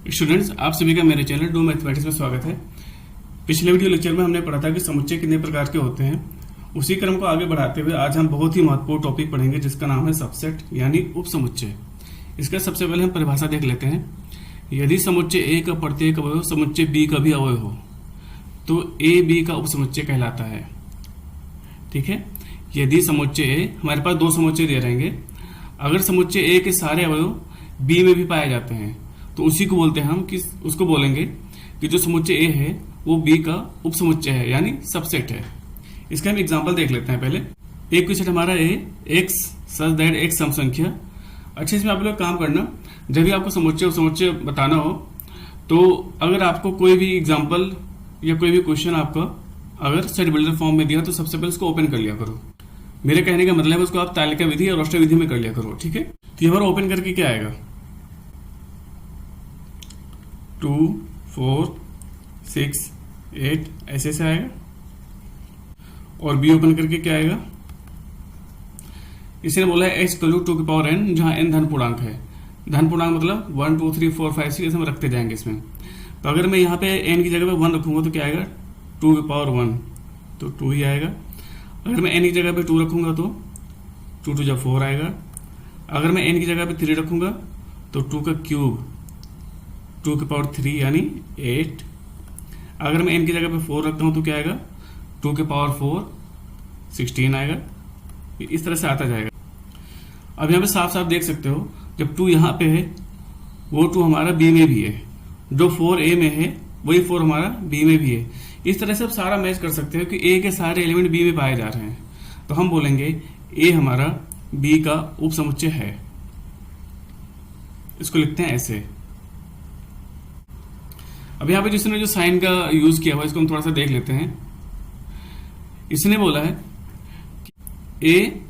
Students, आप सभी का मेरे चैनल डू मैथमेटिक्स में स्वागत है। पिछले वीडियो लेक्चर में हमने पढ़ा था कि समुच्चय कितने प्रकार के होते हैं। उसी क्रम को आगे बढ़ाते हुए आज हम बहुत ही महत्वपूर्ण टॉपिक पढ़ेंगे जिसका नाम है सबसेट यानी उपसमुच्चय। इसका सबसे पहले हम परिभाषा देख लेते हैं। यदि समुच्चय ए का प्रत्येक अवयव समुच्चय बी का भी अवयव हो तो ए बी का उपसमुच्चय कहलाता है। ठीक है, यदि समुच्चय ए, हमारे पास दो समुच्चय दे रहेंगे, अगर समुच्चय ए के सारे अवयव बी में भी पाए जाते हैं तो उसी को बोलते हैं हम कि उसको बोलेंगे कि जो समुच्चय ए है वो बी का उपसमुच्चय है यानी सबसेट है। इसका हम एग्जांपल देख लेते हैं। पहले एक क्वेश्चन हमारा ए एक्स सच दैट एक्स सम संख्या। अच्छा, इसमें आप लोग काम करना, जब भी आपको समुच्चय उपसमुच्चय बताना हो तो अगर आपको कोई भी एग्जाम्पल या कोई भी क्वेश्चन आपका अगर सेट बिल्डर फॉर्म में दिया तो सबसे पहले उसको ओपन कर लिया करो। मेरे कहने का मतलब है उसको आप तालिका विधि या रोस्टर विधि में कर लिया करो। ठीक है, तो ये हमारा ओपन करके क्या आएगा, 2, 4, 6, 8 ऐसे से आएगा। और बी ओपन करके क्या आएगा, इसने बोला है x = 2 की पावर n, जहां n धन पूर्णांक है। धन पूर्णांक मतलब 1 2 3 4 5 6 ऐसे हम रखते जाएंगे इसमें। तो अगर मैं यहाँ पे n की जगह पे 1 रखूंगा तो क्या आएगा, 2 की पावर 1, तो 2 ही आएगा। अगर मैं n की जगह पे 2 रखूंगा तो 2 2 जा 4 आएगा। अगर मैं n की जगह पे 3 रखूंगा तो 2 का क्यूब 2 की पावर 3 यानी 8। अगर मैं n की जगह पे 4 रखता हूं तो क्या आएगा, 2 की पावर 4 16 आएगा। इस तरह से आता जाएगा। अब यहाँ पे साफ साफ देख सकते हो, जब 2 यहाँ पे है वो 2 हमारा b में भी है, जो 4 a में है वही 4 हमारा b में भी है। इस तरह से आप सारा मैच कर सकते हो कि a के सारे एलिमेंट b में पाए जा रहे हैं, तो हम बोलेंगे a हमारा b का उपसमुच्चय है। इसको लिखते हैं ऐसे। अब यहाँ पे जिसने जो साइन का यूज किया हुआ इसको हम थोड़ा सा देख लेते हैं। इसने बोला है कि ए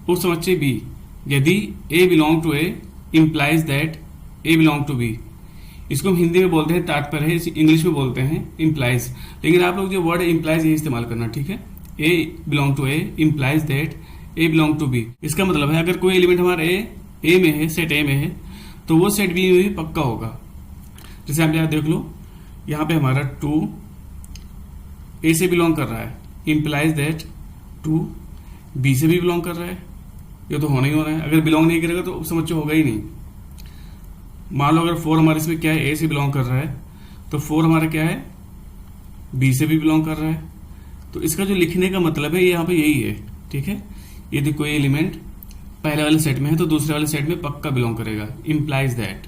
उपसमुच्चय बी यदि A belong to A implies that A belong to B. इसको हम हिंदी में बोलते हैं तात्पर्य है, इंग्लिश में बोलते हैं इंप्लाइज, लेकिन आप लोग जो वर्ड इंप्लाइज ये इस्तेमाल करना। ठीक है, A belong to A implies that A belong to B. इसका मतलब है अगर कोई एलिमेंट हमारा ए में है, सेट ए में है, तो वो सेट बी में भी पक्का होगा। जैसे आप यहाँ देख लो, यहाँ पे हमारा 2 ए से बिलोंग कर रहा है, इंप्लाइज दैट 2 बी से भी बिलोंग कर रहा है। ये तो होना ही होना है, अगर बिलोंग नहीं करेगा तो उपसमुच्चय होगा ही नहीं। मान लो अगर 4 हमारे इसमें क्या है, ए से बिलोंग कर रहा है, तो 4 हमारा क्या है, बी से भी बिलोंग कर रहा है। तो इसका जो लिखने का मतलब है यहाँ पे यही है। ठीक है, यदि कोई एलिमेंट पहले वाले सेट में है तो दूसरे वाले सेट में पक्का बिलोंग करेगा, इंप्लाइज दैट।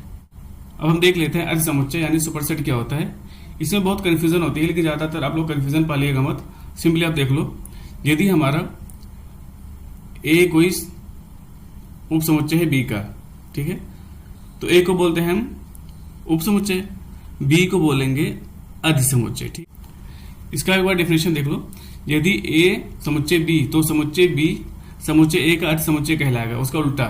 अब हम देख लेते हैं अर्ध समुच्चय यानी सुपरसेट क्या होता है। इसमें बहुत कंफ्यूजन होती है, लेकिन ज्यादातर आप लोग कंफ्यूजन पालिएगा मत। सिंपली आप देख लो, यदि हमारा ए कोई उपसमुच्चय है बी का, ठीक है, तो ए को बोलते हैं हम उपसमुच्चय, बी को बोलेंगे अधिसमुच्चय। ठीक, इसका एक बार डेफिनेशन देख लो। यदि ए समुच्चय बी तो समुच्चय बी समुच्चय ए का अधिसमुच्चय कहलाएगा। उसका उल्टा,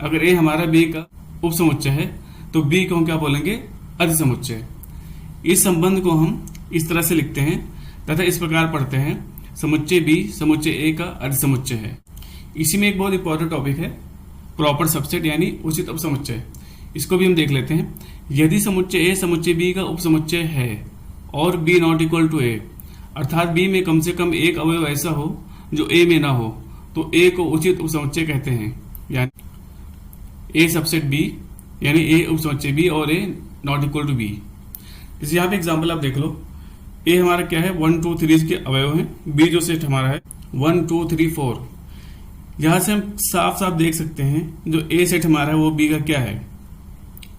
अगर ए हमारा बी का उपसमुच्चय है तो बी को हम क्या बोलेंगे, अधिसमुच्चय। इस संबंध को हम इस तरह से लिखते हैं तथा इस प्रकार पढ़ते हैं, समुच्चय बी समुच्चय ए का अधिसमुच्चय है। इसी में एक बहुत इंपॉर्टेंट टॉपिक है प्रॉपर सबसेट यानी उचित उपसमुच्चय। इसको भी हम देख लेते हैं। यदि समुच्चय ए समुच्चय बी का उपसमुच्चय है और बी नॉट इक्वल टू ए, अर्थात बी में कम से कम एक अवयव ऐसा हो जो ए में ना हो, तो ए को उचित उपसमुच्चय कहते हैं। यानी ए सबसेट बी यानी ए उपसमुच्चय बी और ए नॉट इक्वल टू बी। जैसे यहाँ पे एग्जांपल आप देख लो, ए हमारा क्या है, 1 2 3 के अवयव हैं, बी जो सेट हमारा है 1 2 3 4। यहां से हम साफ साफ देख सकते हैं जो ए सेट हमारा है वो बी का क्या है,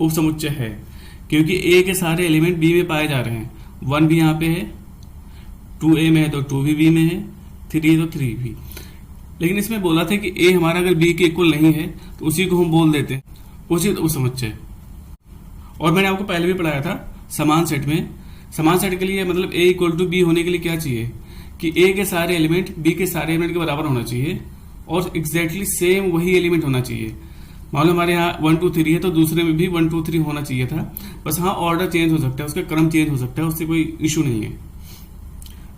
उपसमुच्चय है, क्योंकि ए के सारे एलिमेंट बी में पाए जा रहे हैं। 1 भी यहाँ पे है, 2 ए में है तो 2 भी बी में है, 3 तो 3 भी। लेकिन इसमें बोला था कि ए हमारा अगर बी के इक्वल नहीं है तो उसी को हम बोल देते हैं उचित उपसमुच्चय। और मैंने आपको पहले भी पढ़ाया था समान सेट में, समान सेट के लिए मतलब ए इक्वल टू बी होने के लिए क्या चाहिए कि ए के सारे एलिमेंट बी के सारे एलिमेंट के बराबर होना चाहिए और एग्जैक्टली सेम वही एलिमेंट होना चाहिए। मान लो हमारे यहाँ 1 2 3 है तो दूसरे में भी 1 2 3 होना चाहिए था, बस हाँ ऑर्डर चेंज हो सकता है, उसका क्रम चेंज हो सकता है, उससे कोई इशू नहीं है।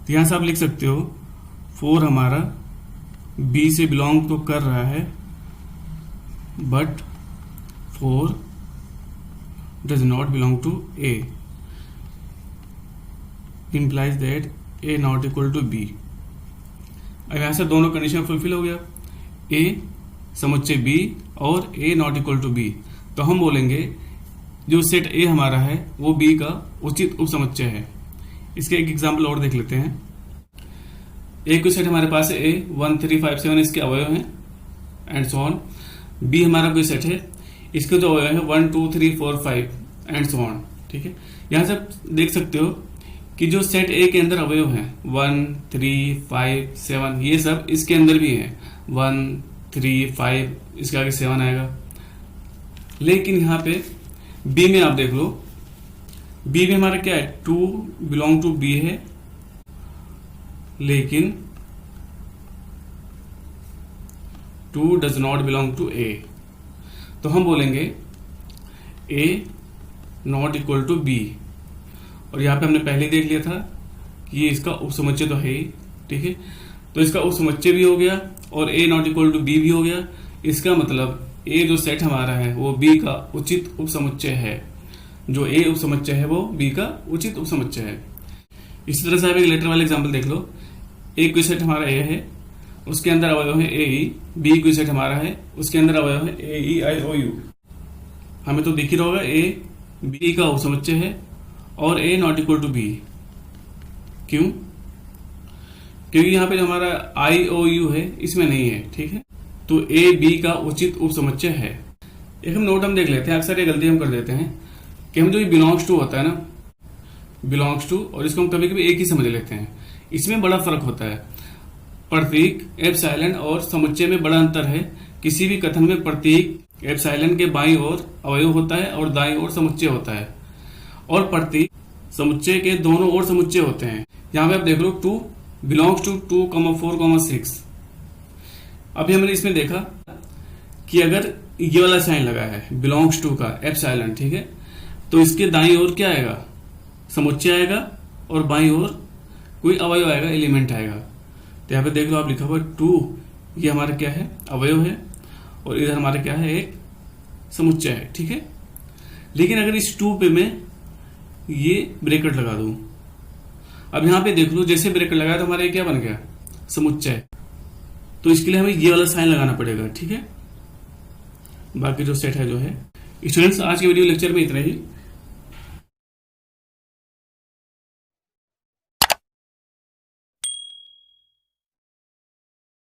तो यहाँ से आप लिख सकते हो 4 हमारा बी से बिलोंग तो कर रहा है, but 4 does not belong to A implies that a not equal to b। अब यहां से दोनों कंडीशन फुलफिल हो गया, a समुच्चय b और a not equal to b, तो हम बोलेंगे जो सेट a हमारा है वो b का उचित उपसमुच्चय है। इसके एक एग्जाम्पल और देख लेते हैं। एक कोई सेट हमारे पास है a 1 3 5 7 इसके अवयव हैं एंड सो ऑन। b हमारा कोई सेट है, इसके जो अवयव हैं 1 2 3 4 5 एंड सो ऑन। ठीक है, यहां से आप देख सकते हो कि जो सेट ए के अंदर अवयव हैं 1 3 5 7 ये सब इसके अंदर भी है, 1 3 5 इसके आगे 7 आएगा। लेकिन यहाँ पे बी में आप देख लो, बी में हमारा क्या है 2 बिलोंग टू बी है, लेकिन 2 डज नॉट बिलोंग टू ए। तो हम बोलेंगे ए नॉट इक्वल टू बी, और यहाँ पे हमने पहले देख लिया था कि ये इसका उपसमुच्चय तो है ही। ठीक है, तो इसका उपसमुच्चय भी हो गया और a not equal to B भी हो गया। इसका मतलब a जो सेट हमारा है वो b का उचित उपसमुच्चय है, जो a उपसमुच्चय है वो b का उचित उपसमुच्चय है। इसी तरह से आप एक लेटर वाले एग्जाम्पल देख लो। एक कोई सेट हमारा a है, उसके अंदर अवयव है a e, b कोई सेट हमारा है, उसके अंदर अवयव है a e i o u। हमें तो दिख ही रहा होगा a b का उपसमुच्चय है और a not equal to B. क्यों? क्योंकि यहाँ पे जो हमारा आई ओ यू है इसमें नहीं है। ठीक है, तो a b का उचित उपसमुच्चय है। एक हम नोट हम देख लेते हैं, अक्सर ये गलती हम कर देते हैं कि हम जो ये बिलोंग्स टू होता है ना, बिलोंग्स टू, और इसको हम कभी कभी एक ही समझ लेते हैं। इसमें बड़ा फर्क होता है। प्रतीक एप्सिलॉन और समुच्चय में बड़ा अंतर है। किसी भी कथन में प्रतीक एप्सिलॉन के बाईं ओर अवयव होता है और दाईं ओर समुच्चय होता है, और प्रतीक समुच्चय के दोनों ओर समुच्चय होते हैं। यहां पे आप देख लो 2 बिलोंग्स टू 2 4 6। अभी हमने इसमें देखा कि अगर ये वाला साइन लगा है बिलोंग्स टू का एप्सिलॉन, ठीक है, तो इसके दाईं ओर क्या आएगा, समुच्चय आएगा, और बाईं ओर कोई अवयव आएगा, एलिमेंट आएगा। तो यहाँ पे देख लो आप लिखा हुआ 2, ये हमारा क्या है, अवयव है, और इधर हमारा क्या है, एक समुच्चय है। ठीक है, लेकिन अगर इस 2 पे मैं ये ब्रैकेट लगा दूं, अब यहां पे देख लो जैसे ब्रैकेट लगाया तो हमारा ये क्या बन गया, समुच्चय। तो इसके लिए हमें ये वाला साइन लगाना पड़ेगा। ठीक है, बाकी जो सेट है जो है। स्टूडेंट्स, आज के वीडियो लेक्चर में इतना ही।